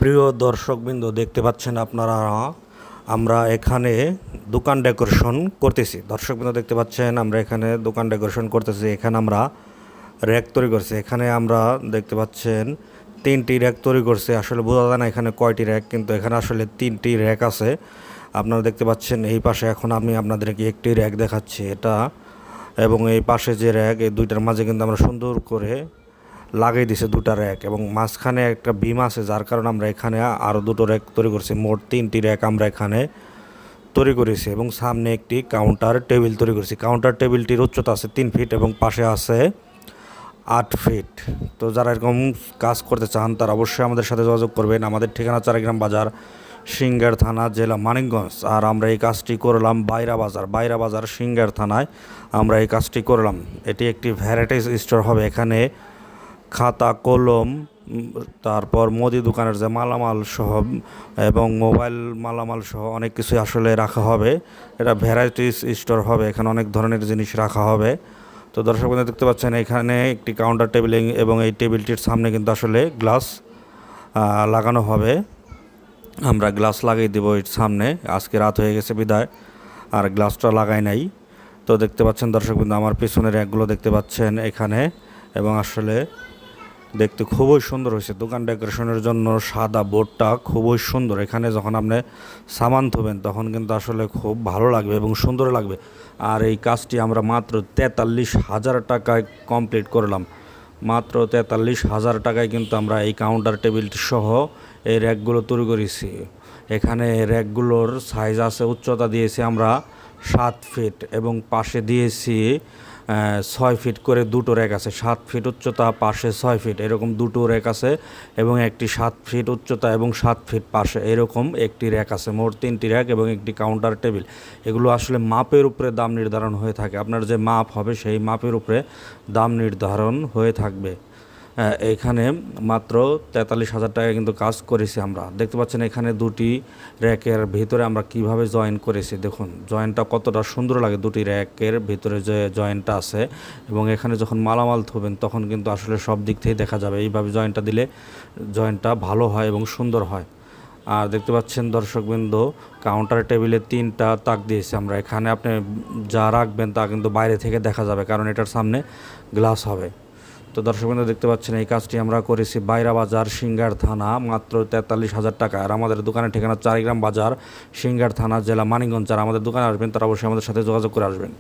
প্রিয় দর্শকবৃন্দ, দেখতে পাচ্ছেন আপনারা আমরা এখানে দোকান ডেকোরেশন করতেছি। দর্শকবৃন্দ দেখতে পাচ্ছেন আমরা এখানে দোকান ডেকোরেশন করতেছি। এখানে আমরা র্যাক তৈরি করছি। এখানে আমরা দেখতে পাচ্ছেন 3টি র্যাক তৈরি করছি। আসলে বোঝা যায় না এখানে কয়টি র্যাক, কিন্তু এখানে আসলে 3টি র্যাক আছে। আপনারা দেখতে পাচ্ছেন এই পাশে এখন আমি আপনাদেরকে একটি র্যাক দেখাচ্ছি এটা, এবং এই পাশে যে র্যাক, এই দুইটার মাঝে কিন্তু আমরা সুন্দর করে লাগিয়ে দিছে দুটা র্যাক, এবং মাঝখানে একটা বিম আছে, যার কারণে আমরা এখানে আরও দুটো র্যাক তৈরি করছি। মোট 3টি র্যাক আমরা এখানে তৈরি করেছি, এবং সামনে একটি কাউন্টার টেবিল তৈরি করেছি। কাউন্টার টেবিলটির উচ্চতা আছে 3 ফিট এবং পাশে আছে 8 ফিট। তো যারা এরকম কাজ করতে চান তারা অবশ্যই আমাদের সাথে যোগাযোগ করবেন। আমাদের ঠিকানা চারাগ্রাম বাজার, সিংগার থানা, জেলা মানিকগঞ্জ। আর আমরা এই কাজটি করলাম বাইরা বাজার সিংগার থানায় আমরা এই কাজটি করলাম। এটি একটি ভ্যারাইটিস স্টোর হবে। এখানে খাতা, কলম, তারপর মুদি দোকানের যে মালামাল সহ এবং মোবাইল মালামাল সহ অনেক কিছুই আসলে রাখা হবে। এটা ভ্যারাইটিস স্টোর হবে, এখানে অনেক ধরনের জিনিস রাখা হবে। তো দর্শক বন্ধু দেখতে পাচ্ছেন এখানে একটি কাউন্টার টেবিল, এবং এই টেবিলটির সামনে কিন্তু আসলে গ্লাস লাগানো হবে। আমরা গ্লাস লাগিয়ে দেবো এর সামনে। আজকে রাত হয়ে গেছে বিদায় আর গ্লাসটা লাগাই নাই। তো দেখতে পাচ্ছেন দর্শক বন্ধু আমার পিছনের র্যাকগুলো দেখতে পাচ্ছেন এখানে, এবং আসলে দেখতে খুবই সুন্দর হয়েছে। দোকান ডেকোরেশনের জন্য সাদা বোর্ডটা খুবই সুন্দর। এখানে যখন আপনি সামান ধোবেন তখন কিন্তু আসলে খুব ভালো লাগবে এবং সুন্দর লাগবে। আর এই কাজটি আমরা মাত্র 43,000 টাকায় কমপ্লিট করলাম। মাত্র 43,000 টাকায় কিন্তু আমরা এই কাউন্টার টেবিলটি সহ এই র্যাকগুলো তৈরি করেছি। এখানে র্যাকগুলোর সাইজ আছে, উচ্চতা দিয়েছি আমরা 7 ফিট এবং পাশে দিয়েছি 6 ফিট করে দুটো র্যাক আছে। 7 ফিট উচ্চতা, পাশে 6 ফিট, এরকম দুটো র্যাক আছে, এবং একটি 7 ফিট উচ্চতা এবং 7 ফিট পাশে এরকম একটি র্যাক আছে। মোট 3টি র্যাক এবং একটি কাউন্টার টেবিল। এগুলো আসলে মাপের উপরে দাম নির্ধারণ হয়ে থাকে। আপনার যে মাপ হবে সেই মাপের উপরে দাম নির্ধারণ হয়ে থাকবে। এখানে মাত্র 43,000 টাকায় কিন্তু কাজ করেছি আমরা। দেখতে পাচ্ছেন এখানে দুটি র্যাকের ভিতরে আমরা কিভাবে জয়েন করেছি। দেখুন জয়েন্টটা কতটা সুন্দর লাগে, দুটি র্যাকের ভিতরে যে জয়েন্টটা আছে। এবং এখানে যখন মালামাল থবেন তখন কিন্তু আসলে সব দিক থেকে দেখা যাবে। এইভাবে জয়েন্টটা দিলে জয়েন্টটা ভালো হয় এবং সুন্দর হয়। আর দেখতে পাচ্ছেন দর্শকবৃন্দ কাউন্টার টেবিলে 3টা তাক দিয়েছি আমরা। এখানে আপনি যা রাখবেন তা কিন্তু বাইরে থেকে দেখা যাবে, কারণ এটার সামনে গ্লাস হবে। তো দর্শকবৃন্দ দেখতে পাচ্ছেন এই কাজটি আমরা করেছি বাইরা বাজার, সিংগার থানা, মাত্র 43,000 টাকা। আর আমাদের দোকানের ঠিকানা চারাগ্রাম বাজার, সিংগার থানা, জেলা মানিকগঞ্জ। যারা আমাদের দোকানে আসবেন তারা অবশ্যই আমাদের সাথে যোগাযোগ করে আসবেন।